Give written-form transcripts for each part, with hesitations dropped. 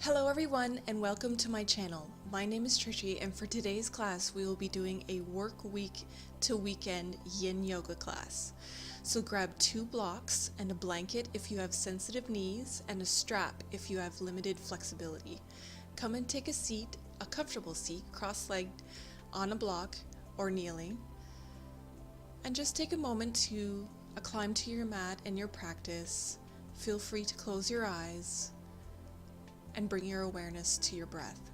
Hello everyone and welcome to my channel. My name is Trishy and for today's class we will be doing a work week to weekend yin yoga class. So grab 2 blocks and a blanket if you have sensitive knees and a strap if you have limited flexibility. Come and take a seat, a comfortable seat, cross-legged on a block or kneeling. And just take a moment to climb to your mat and your practice. Feel free to close your eyes and bring your awareness to your breath.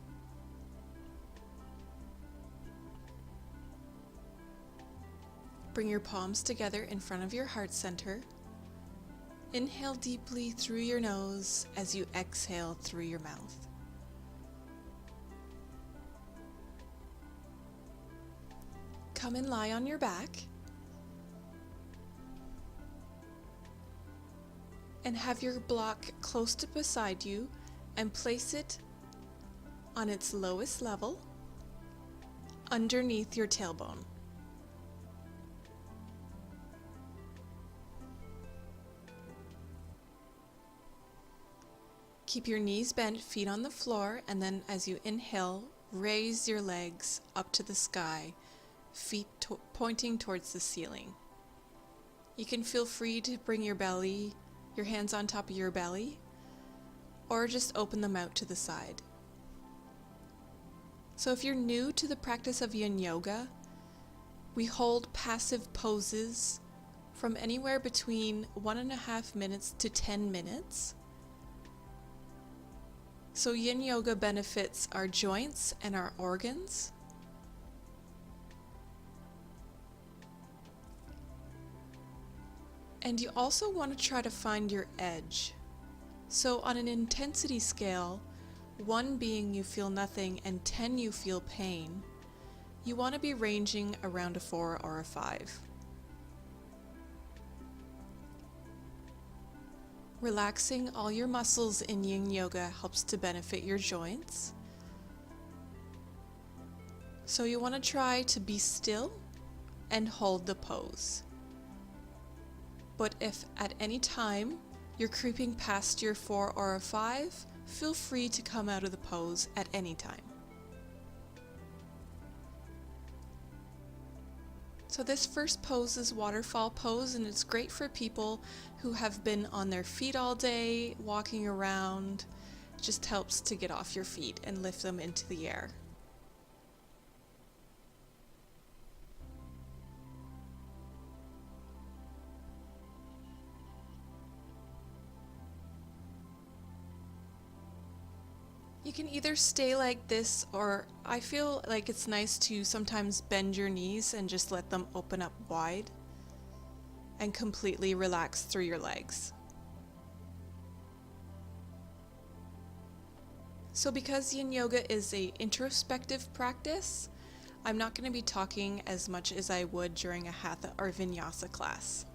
Bring your palms together in front of your heart center. Inhale deeply through your nose as you exhale through your mouth. Come and lie on your back and have your block close to beside you and place it on its lowest level underneath your tailbone. Keep your knees bent, feet on the floor, and then as you inhale, raise your legs up to the sky, feet pointing towards the ceiling. You can feel free to bring your hands on top of your belly, or just open them out to the side. So if you're new to the practice of yin yoga, we hold passive poses from anywhere between 1.5 minutes to 10 minutes. So yin yoga benefits our joints and our organs. And you also want to try to find your edge. So on an intensity scale, 1 being you feel nothing and 10 you feel pain, you want to be ranging around a 4 or a 5. Relaxing all your muscles in yin yoga helps to benefit your joints. So you want to try to be still and hold the pose. But if at any time you're creeping past your 4 or a 5, feel free to come out of the pose at any time. So this first pose is waterfall pose, and it's great for people who have been on their feet all day, walking around. It just helps to get off your feet and lift them into the air. You can either stay like this, or I feel like it's nice to sometimes bend your knees and just let them open up wide and completely relax through your legs. So because yin yoga is an introspective practice, I'm not going to be talking as much as I would during a hatha or vinyasa class.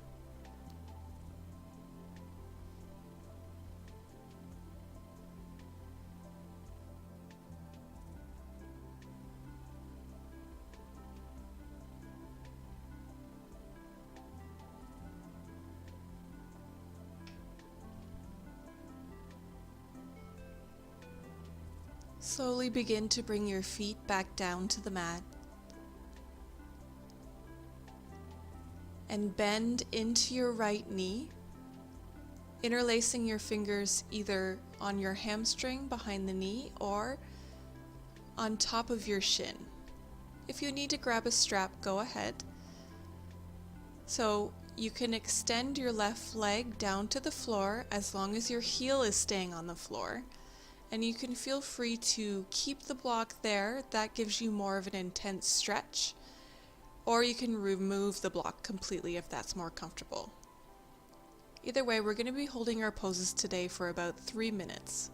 Slowly begin to bring your feet back down to the mat and bend into your right knee, interlacing your fingers either on your hamstring behind the knee or on top of your shin. If you need to grab a strap, go ahead. So you can extend your left leg down to the floor as long as your heel is staying on the floor. And you can feel free to keep the block there. That gives you more of an intense stretch. Or you can remove the block completely if that's more comfortable. Either way, we're going to be holding our poses today for about 3 minutes.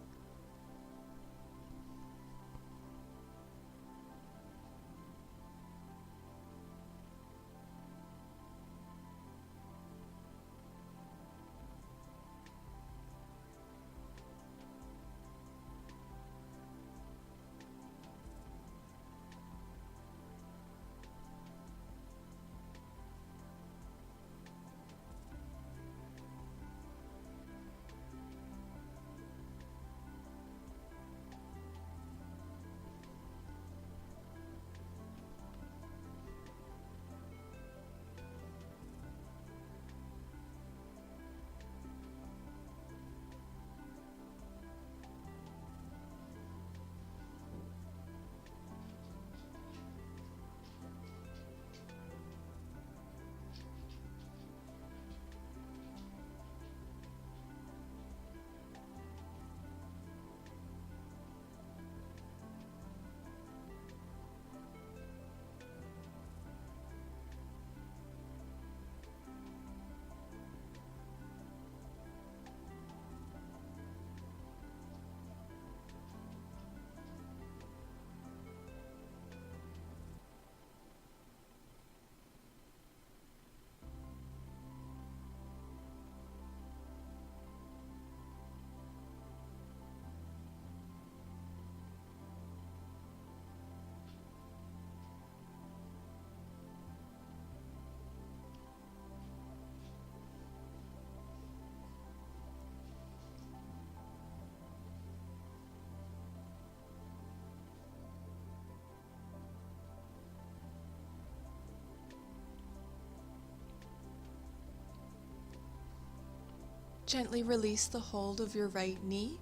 Gently release the hold of your right knee.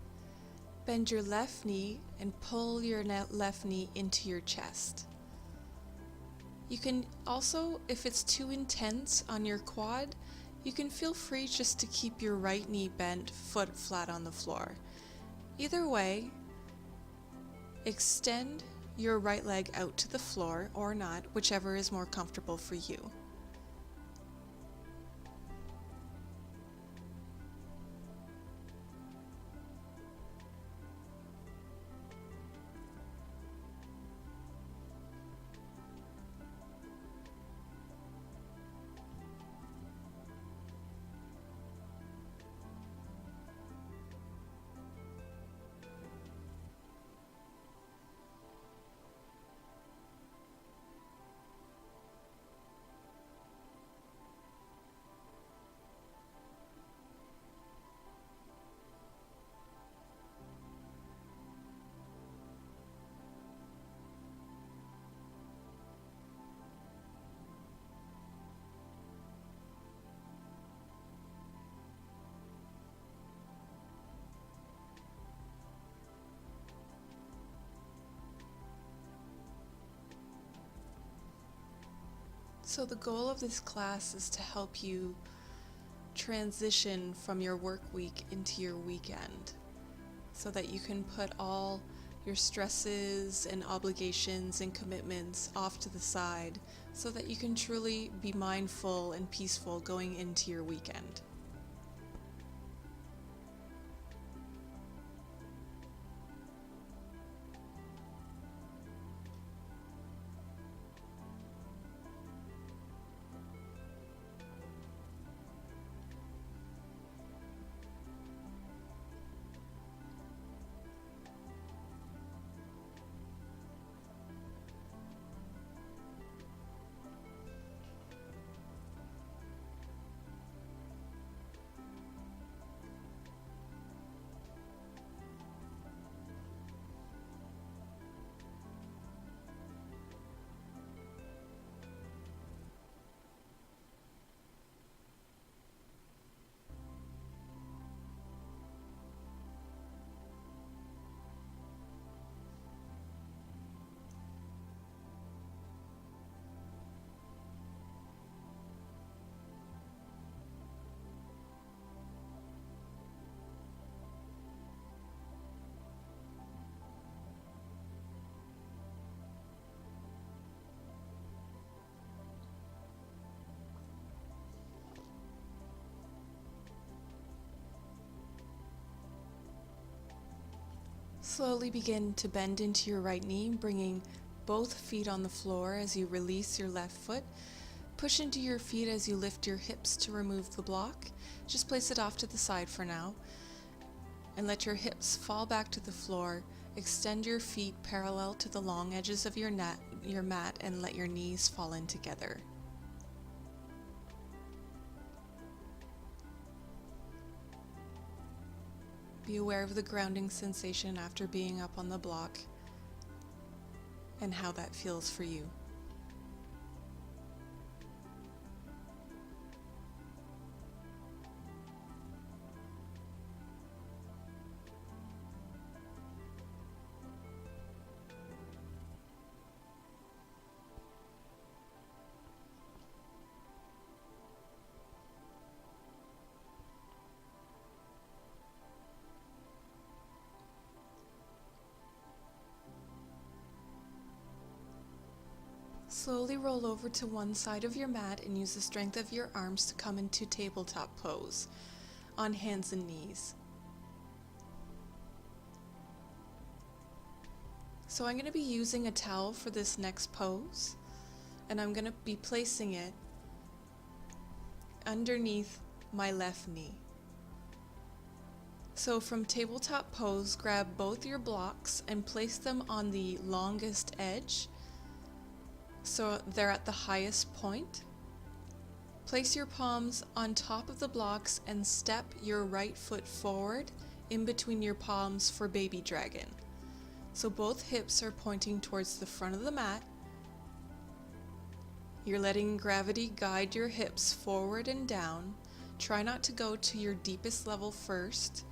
Bend your left knee and pull your left knee into your chest. You can also, if it's too intense on your quad, you can feel free just to keep your right knee bent, foot flat on the floor. Either way, extend your right leg out to the floor or not, whichever is more comfortable for you. So the goal of this class is to help you transition from your work week into your weekend so that you can put all your stresses and obligations and commitments off to the side so that you can truly be mindful and peaceful going into your weekend. Slowly begin to bend into your right knee, bringing both feet on the floor as you release your left foot. Push into your feet as you lift your hips to remove the block. Just place it off to the side for now. And let your hips fall back to the floor. Extend your feet parallel to the long edges of your mat and let your knees fall in together. Be aware of the grounding sensation after being up on the block and how that feels for you. Slowly roll over to one side of your mat and use the strength of your arms to come into tabletop pose on hands and knees. So I'm going to be using a towel for this next pose, and I'm going to be placing it underneath my left knee. So from tabletop pose, grab both your blocks and place them on the longest edge, so they're at the highest point. Place your palms on top of the blocks and step your right foot forward in between your palms for baby dragon. So both hips are pointing towards the front of the mat. You're letting gravity guide your hips forward and down. Try not to go to your deepest level first.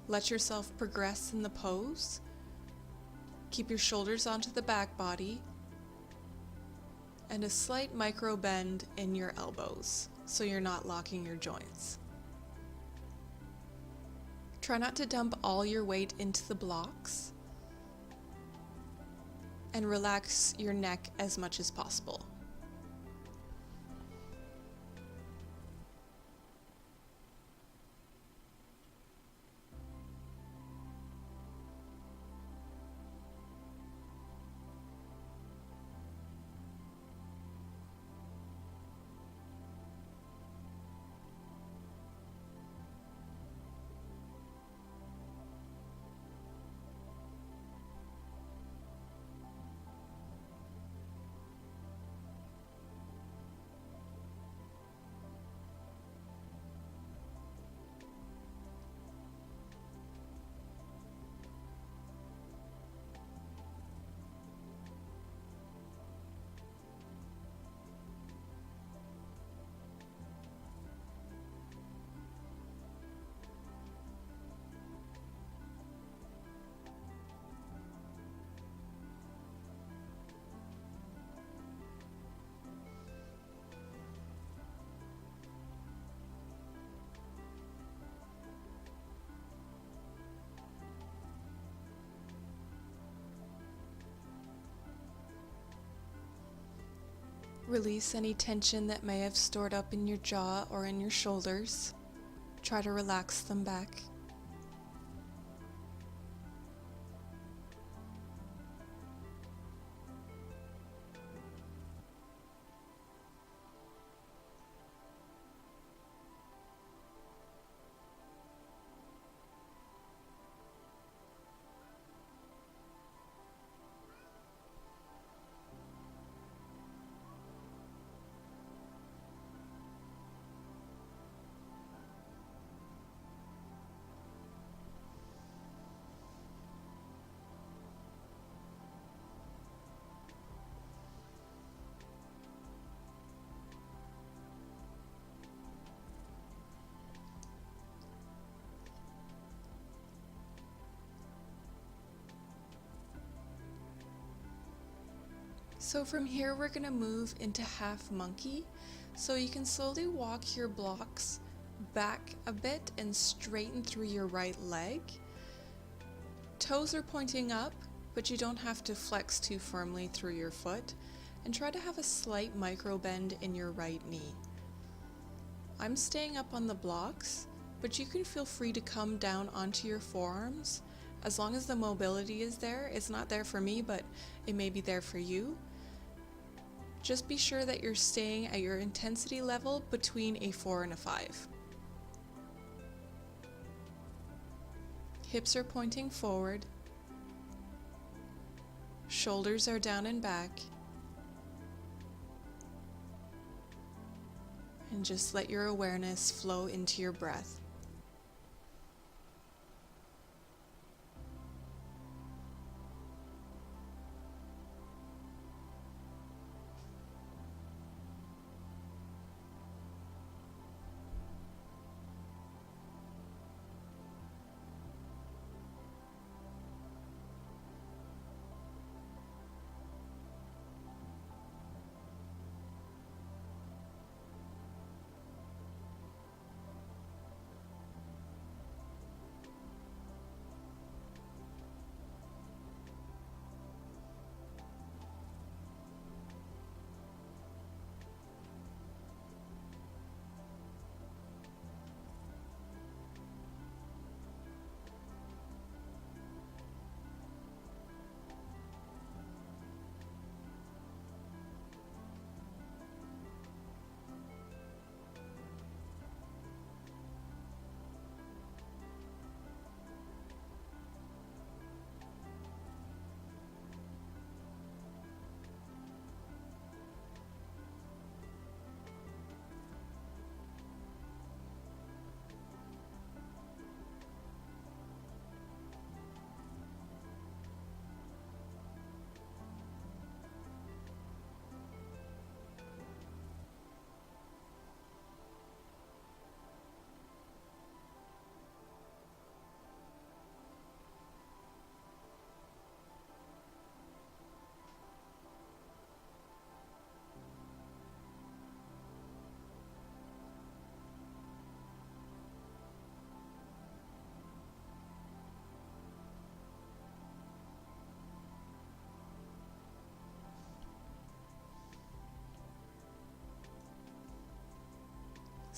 Let yourself progress in the pose. Keep your shoulders onto the back body and a slight micro bend in your elbows so you're not locking your joints. Try not to dump all your weight into the blocks and relax your neck as much as possible. Release any tension that may have stored up in your jaw or in your shoulders. Try to relax them back. So from here we're going to move into half monkey. So you can slowly walk your blocks back a bit and straighten through your right leg. Toes are pointing up, but you don't have to flex too firmly through your foot. And try to have a slight micro bend in your right knee. I'm staying up on the blocks, but you can feel free to come down onto your forearms as long as the mobility is there. It's not there for me, but it may be there for you. Just be sure that you're staying at your intensity level between a 4 and a 5. Hips are pointing forward. Shoulders are down and back. And just let your awareness flow into your breath.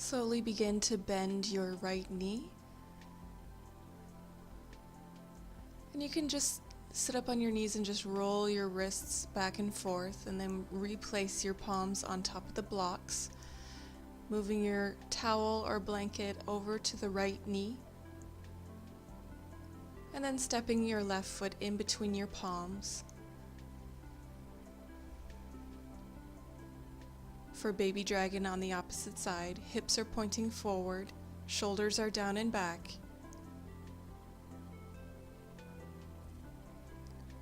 Slowly begin to bend your right knee. And you can just sit up on your knees and just roll your wrists back and forth, and then replace your palms on top of the blocks, moving your towel or blanket over to the right knee, and then stepping your left foot in between your palms. For baby dragon on the opposite side, hips are pointing forward, shoulders are down and back.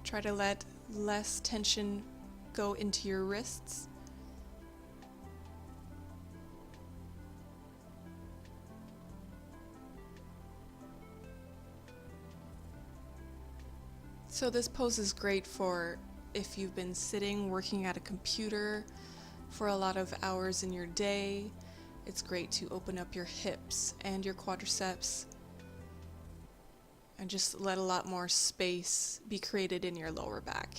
Try to let less tension go into your wrists. So this pose is great for if you've been sitting, working at a computer for a lot of hours in your day. It's great to open up your hips and your quadriceps and just let a lot more space be created in your lower back.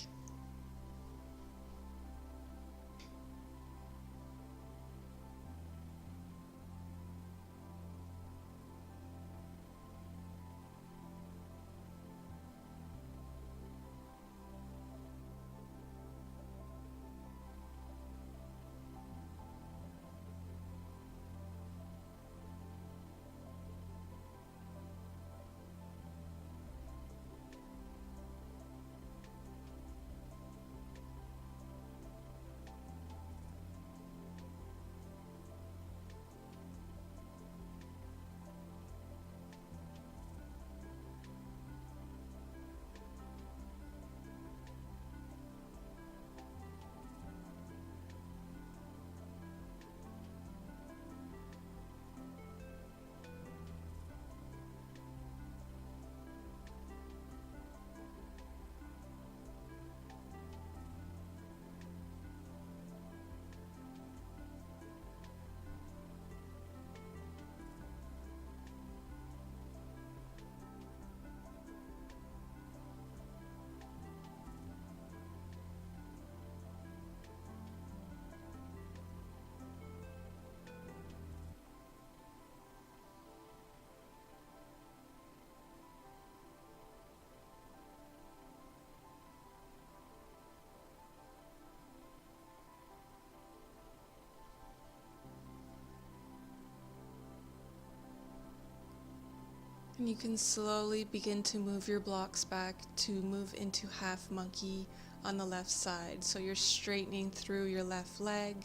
And you can slowly begin to move your blocks back to move into half monkey on the left side. So you're straightening through your left leg.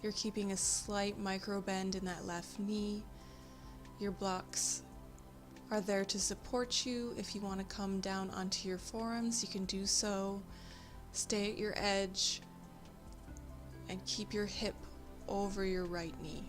You're keeping a slight micro bend in that left knee. Your blocks are there to support you. If you want to come down onto your forearms, you can do so. Stay at your edge and keep your hip over your right knee.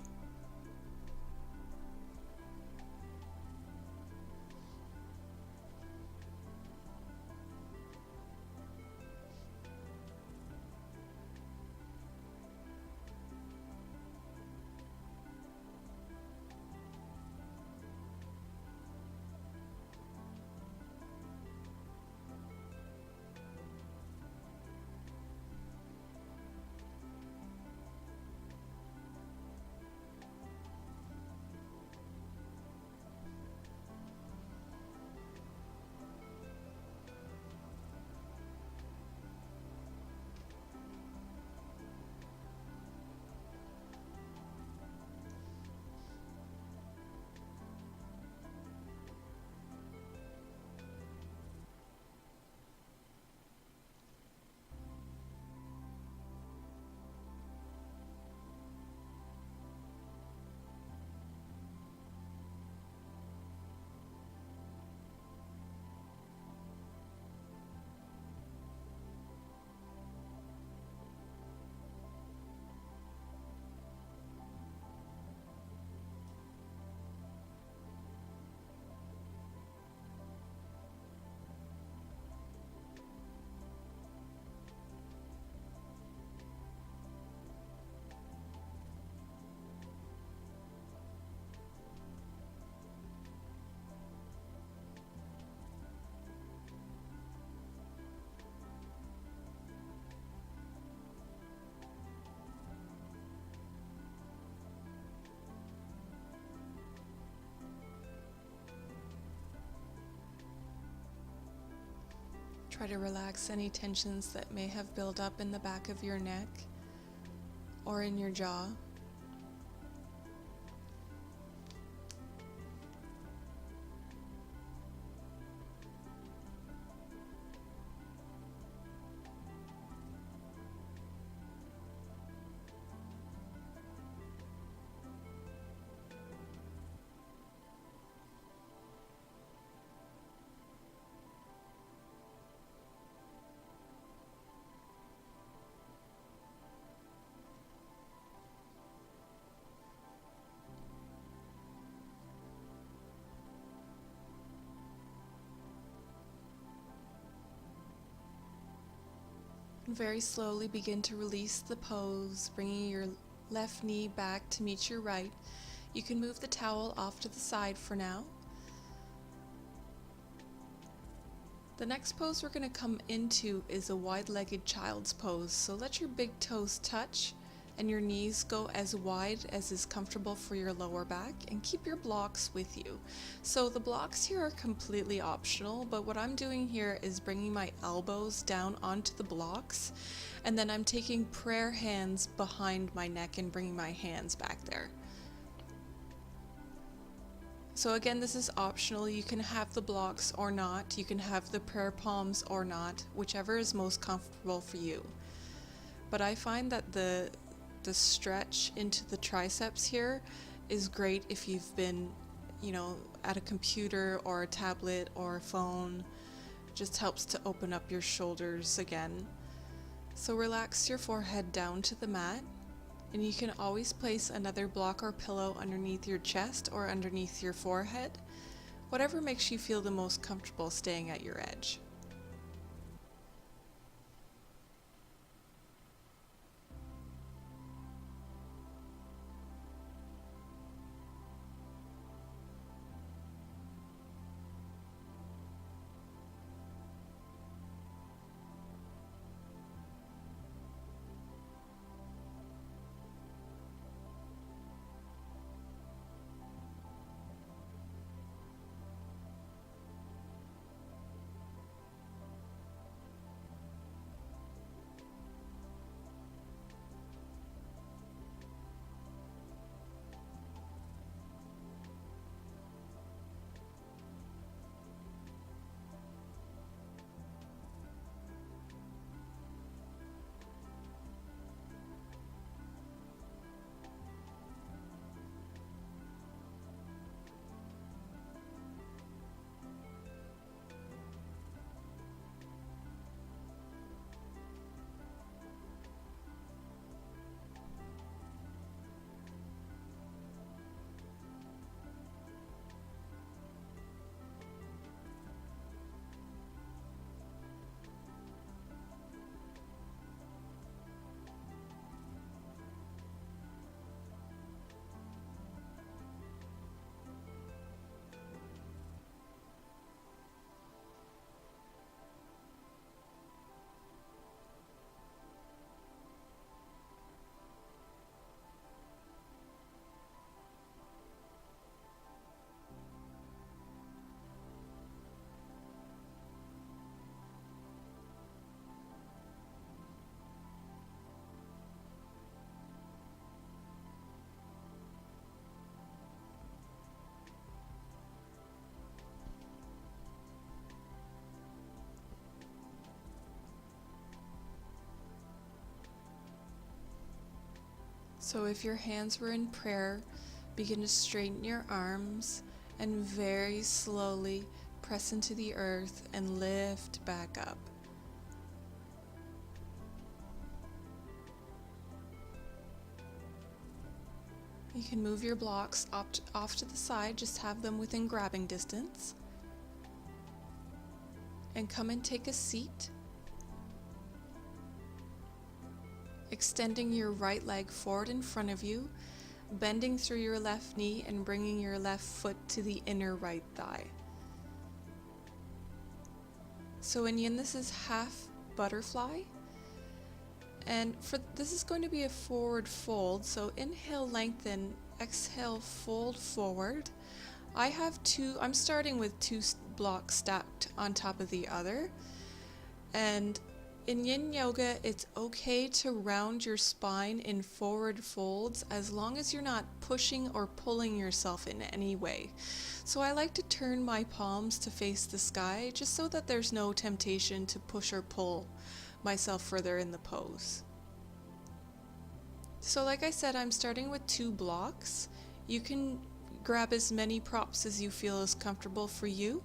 Try to relax any tensions that may have built up in the back of your neck or in your jaw. Very slowly begin to release the pose, bringing your left knee back to meet your right. You can move the towel off to the side for now. The next pose we're going to come into is a wide-legged child's pose. So let your big toes touch and your knees go as wide as is comfortable for your lower back, and keep your blocks with you. So the blocks here are completely optional, but what I'm doing here is bringing my elbows down onto the blocks, and then I'm taking prayer hands behind my neck and bringing my hands back there. So again, this is optional. You can have the blocks or not. You can have the prayer palms or not, whichever is most comfortable for you. But I find that the stretch into the triceps here is great if you've been, at a computer or a tablet or a phone. It just helps to open up your shoulders again. So relax your forehead down to the mat, and you can always place another block or pillow underneath your chest or underneath your forehead, whatever makes you feel the most comfortable staying at your edge. So if your hands were in prayer, begin to straighten your arms and very slowly press into the earth and lift back up. You can move your blocks off to the side, just have them within grabbing distance. And come and take a seat. Extending your right leg forward in front of you, bending through your left knee and bringing your left foot to the inner right thigh. So in yin, this is half butterfly. And this is going to be a forward fold. So inhale, lengthen, exhale, fold forward. I'm starting with two blocks stacked on top of the other. And in yin yoga, it's okay to round your spine in forward folds as long as you're not pushing or pulling yourself in any way. So I like to turn my palms to face the sky just so that there's no temptation to push or pull myself further in the pose. So like I said, I'm starting with 2 blocks. You can grab as many props as you feel is comfortable for you.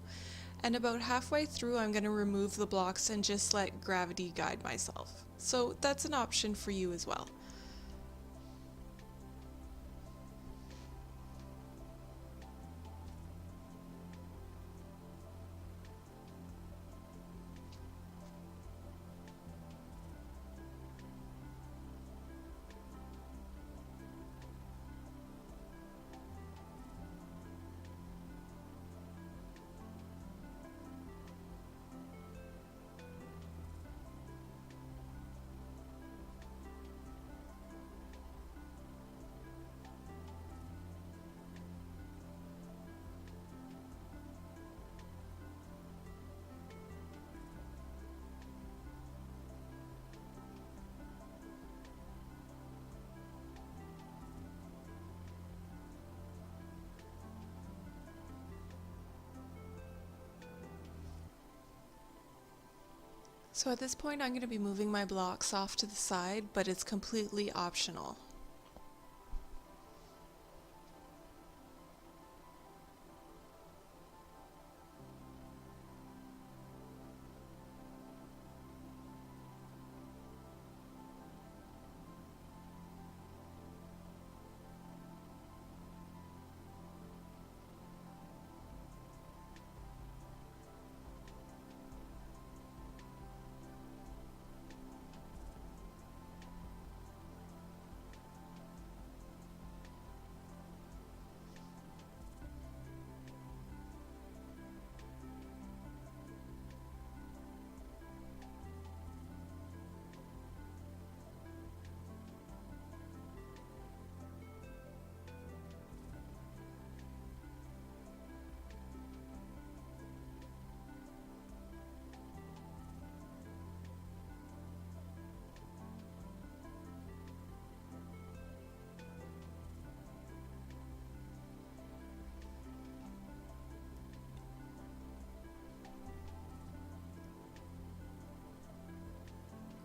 And about halfway through, I'm going to remove the blocks and just let gravity guide myself. So that's an option for you as well. So at this point, I'm going to be moving my blocks off to the side, but it's completely optional.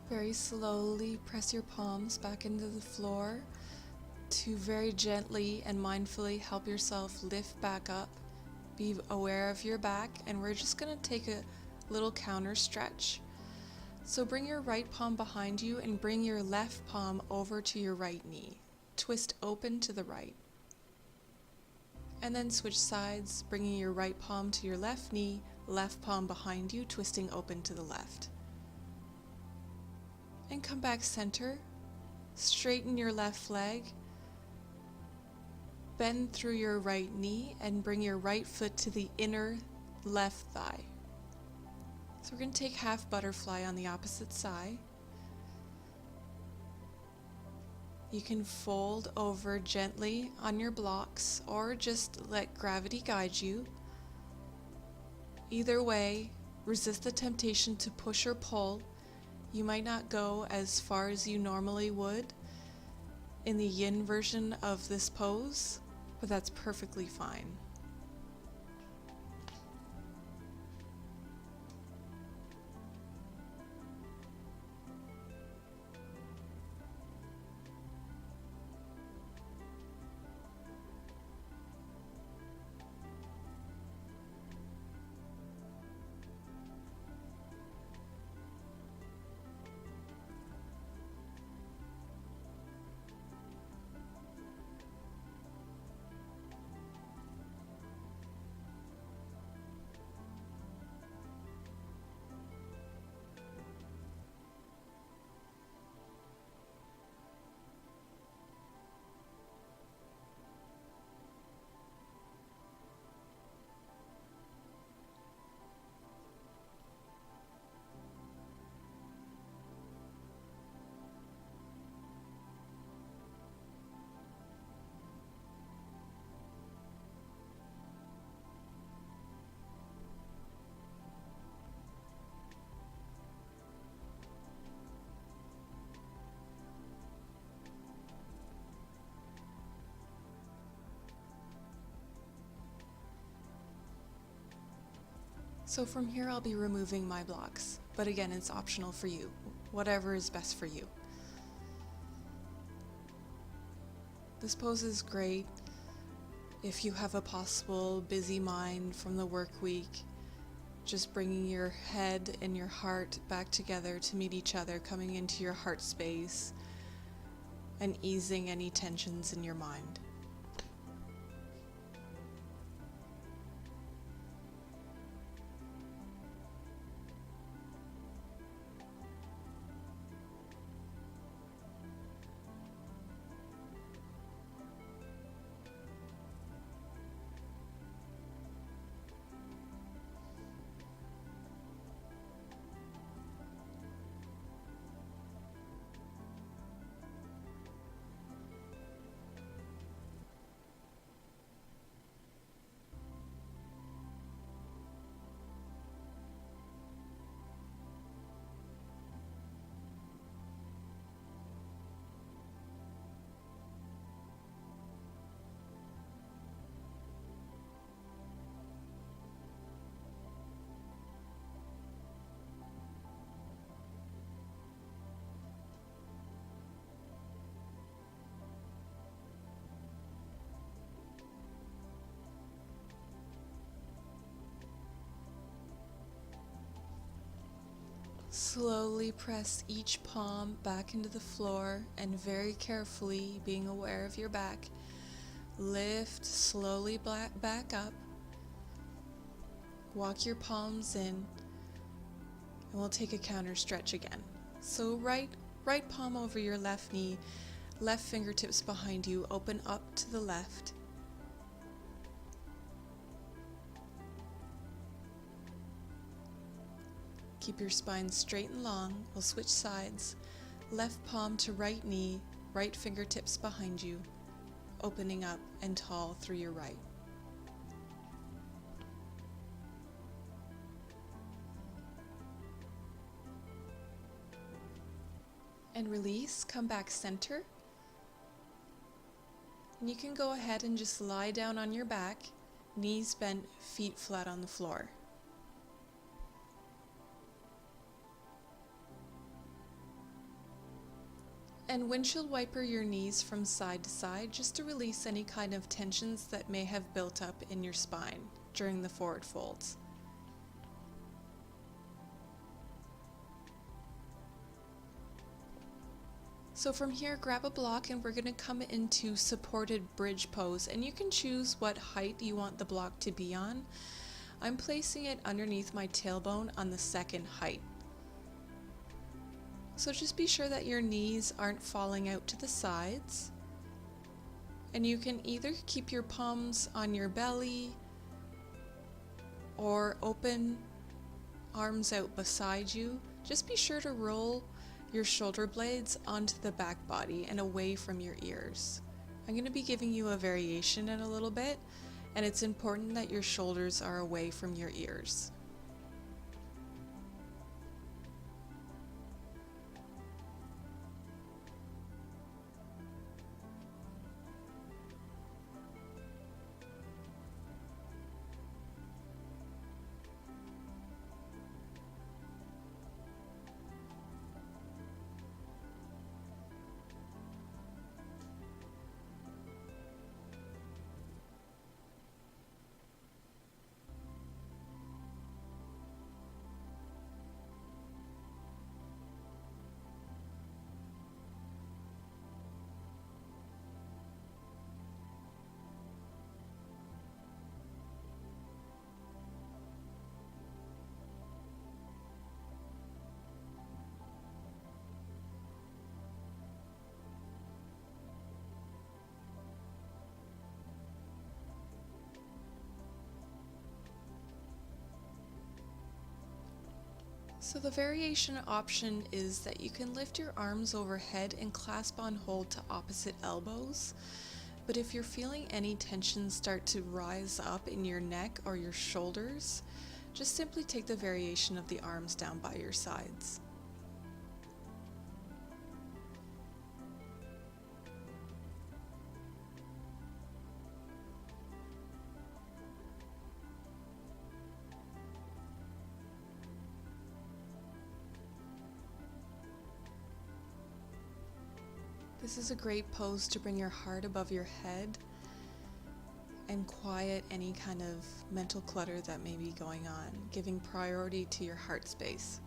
Very slowly press your palms back into the floor to very gently and mindfully help yourself lift back up. Be aware of your back, and we're just going to take a little counter stretch. So bring your right palm behind you and bring your left palm over to your right knee. Twist open to the right. And then switch sides, bringing your right palm to your left knee, left palm behind you, twisting open to the left. And come back center, straighten your left leg, bend through your right knee, and bring your right foot to the inner left thigh. So we're going to take half butterfly on the opposite side. You can fold over gently on your blocks or just let gravity guide you. Either way, resist the temptation to push or pull. You might not go as far as you normally would in the yin version of this pose, but that's perfectly fine. So from here I'll be removing my blocks, but again it's optional for you, whatever is best for you. This pose is great if you have a possible busy mind from the work week, just bringing your head and your heart back together to meet each other, coming into your heart space and easing any tensions in your mind. Slowly press each palm back into the floor and very carefully, being aware of your back, lift slowly back up. Walk your palms in, and we'll take a counter stretch again. So right palm over your left knee, left fingertips behind you, open up to the left. Keep your spine straight and long. We'll switch sides. Left palm to right knee, right fingertips behind you, opening up and tall through your right. And release, come back center. And you can go ahead and just lie down on your back, knees bent, feet flat on the floor. And windshield wiper your knees from side to side just to release any kind of tensions that may have built up in your spine during the forward folds. So from here, grab a block and we're going to come into supported bridge pose, and you can choose what height you want the block to be on. I'm placing it underneath my tailbone on the second height. So just be sure that your knees aren't falling out to the sides, and you can either keep your palms on your belly or open arms out beside you. Just be sure to roll your shoulder blades onto the back body and away from your ears. I'm going to be giving you a variation in a little bit, and it's important that your shoulders are away from your ears. So the variation option is that you can lift your arms overhead and clasp on hold to opposite elbows. But if you're feeling any tension start to rise up in your neck or your shoulders, just simply take the variation of the arms down by your sides. This is a great pose to bring your heart above your head and quiet any kind of mental clutter that may be going on, giving priority to your heart space.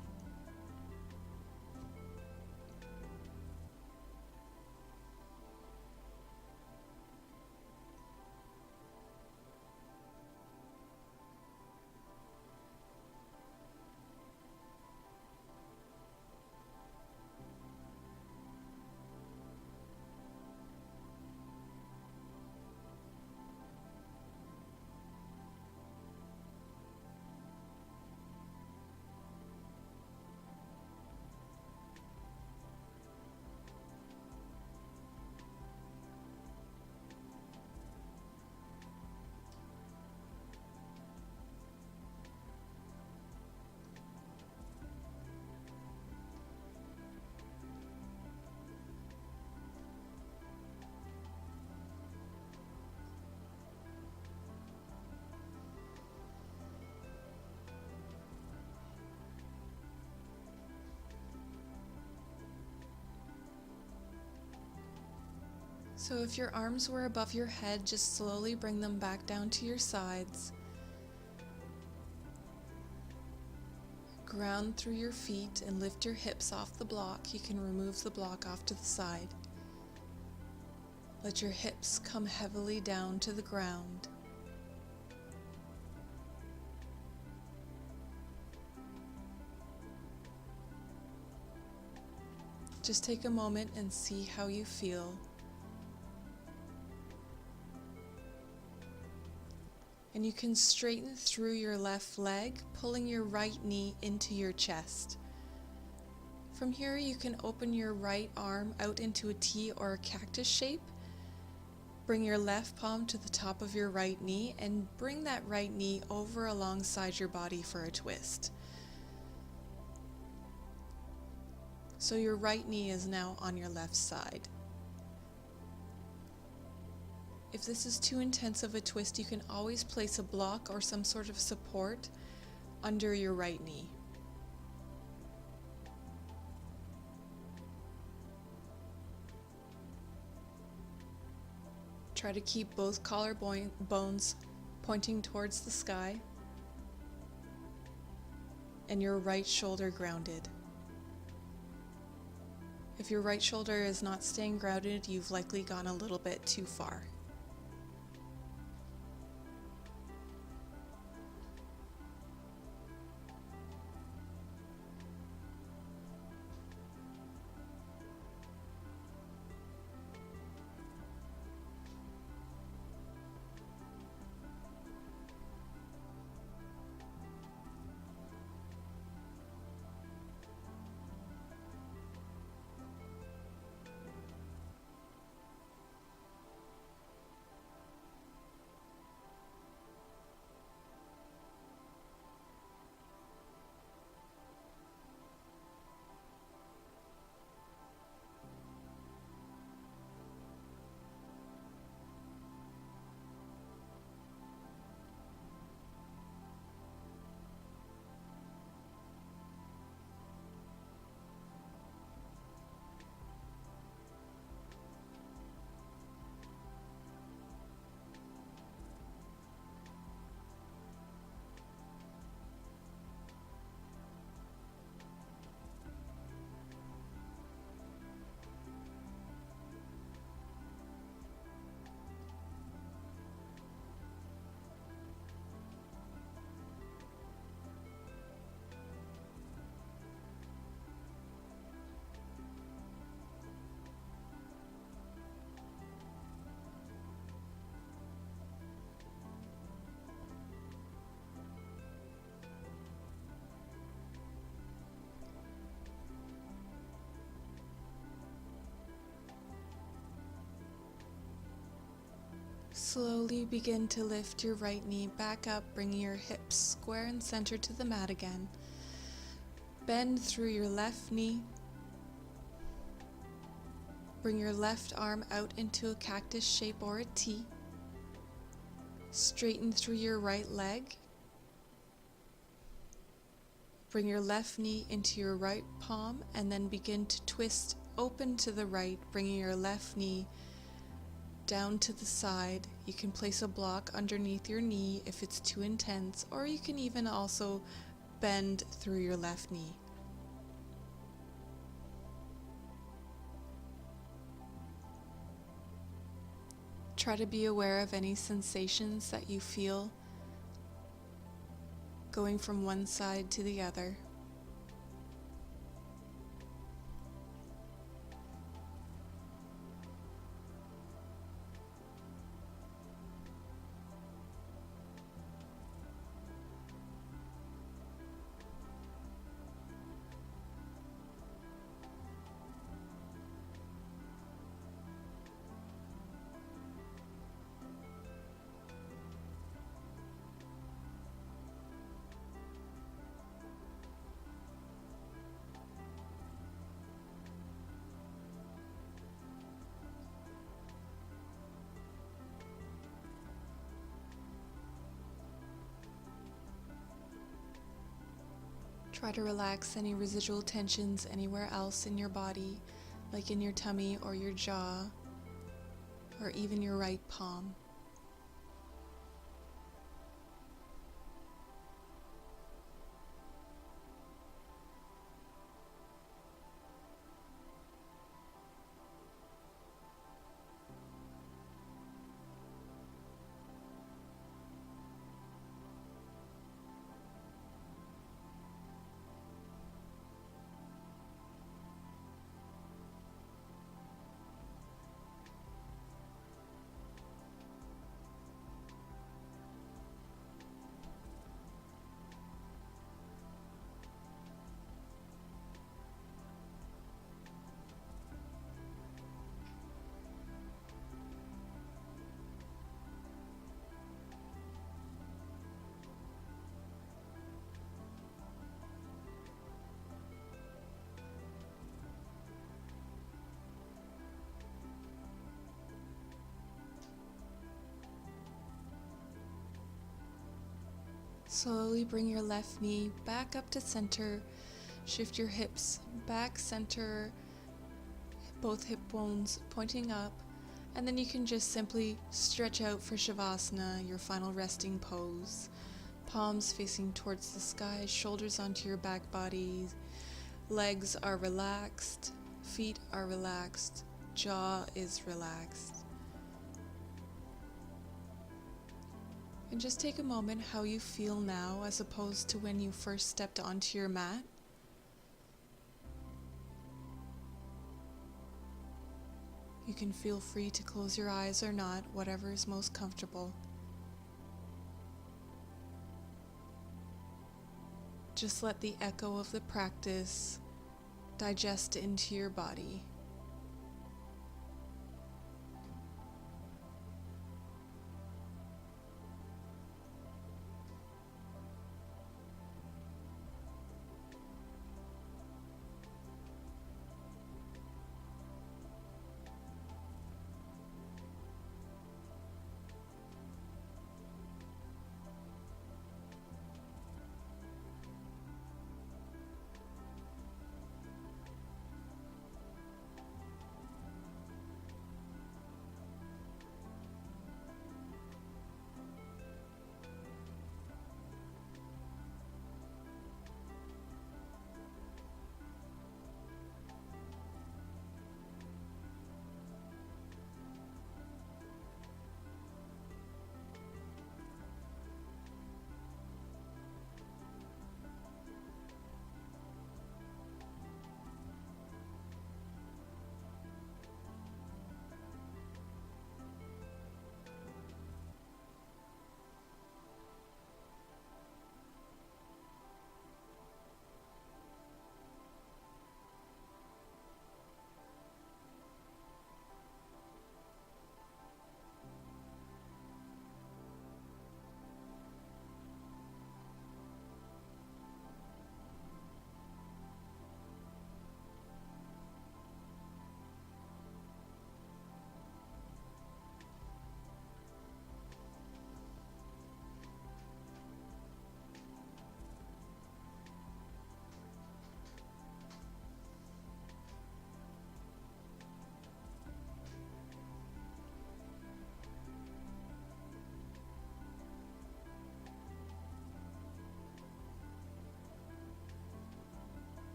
So if your arms were above your head, just slowly bring them back down to your sides. Ground through your feet and lift your hips off the block. You can remove the block off to the side. Let your hips come heavily down to the ground. Just take a moment and see how you feel. And you can straighten through your left leg, pulling your right knee into your chest. From here, you can open your right arm out into a T or a cactus shape. Bring your left palm to the top of your right knee and bring that right knee over alongside your body for a twist. So your right knee is now on your left side. If this is too intense of a twist, you can always place a block or some sort of support under your right knee. Try to keep both collarbones pointing towards the sky and your right shoulder grounded. If your right shoulder is not staying grounded, you've likely gone a little bit too far. Slowly begin to lift your right knee back up, bringing your hips square and centered to the mat again. Bend through your left knee. Bring your left arm out into a cactus shape or a T. Straighten through your right leg. Bring your left knee into your right palm and then begin to twist open to the right, bringing your left knee down to the side. You can place a block underneath your knee if it's too intense, or you can even also bend through your left knee. Try to be aware of any sensations that you feel going from one side to the other. Try to relax any residual tensions anywhere else in your body, like in your tummy or your jaw, or even your right palm. Slowly bring your left knee back up to center. Shift your hips back center, both hip bones pointing up, and then you can just simply stretch out for Shavasana, your final resting pose. Palms facing towards the sky, shoulders onto your back body, legs are relaxed, feet are relaxed, jaw is relaxed. And just take a moment how you feel now as opposed to when you first stepped onto your mat. You can feel free to close your eyes or not, whatever is most comfortable. Just let the echo of the practice digest into your body.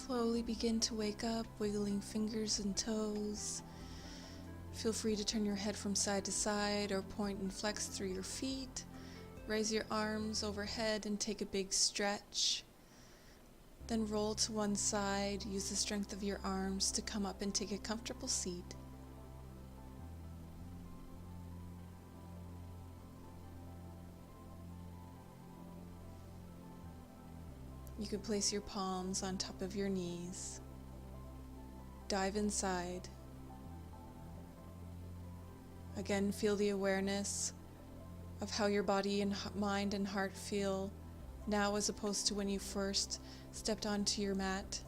slowly begin to wake up, wiggling fingers and toes. Feel free to turn your head from side to side or point and flex through your feet. Raise your arms overhead and take a big stretch. Then roll to one side. Use the strength of your arms to come up and take a comfortable seat. You could place your palms on top of your knees. Dive inside. Again, feel the awareness of how your body and mind and heart feel now as opposed to when you first stepped onto your mat.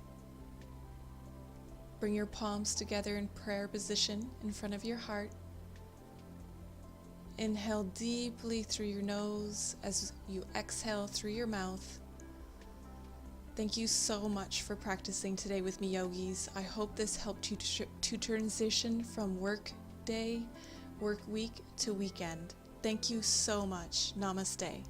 Bring your palms together in prayer position in front of your heart. Inhale deeply through your nose as you exhale through your mouth. Thank you so much for practicing today with me, yogis. I hope this helped you to transition from work day, work week to weekend. Thank you so much. Namaste.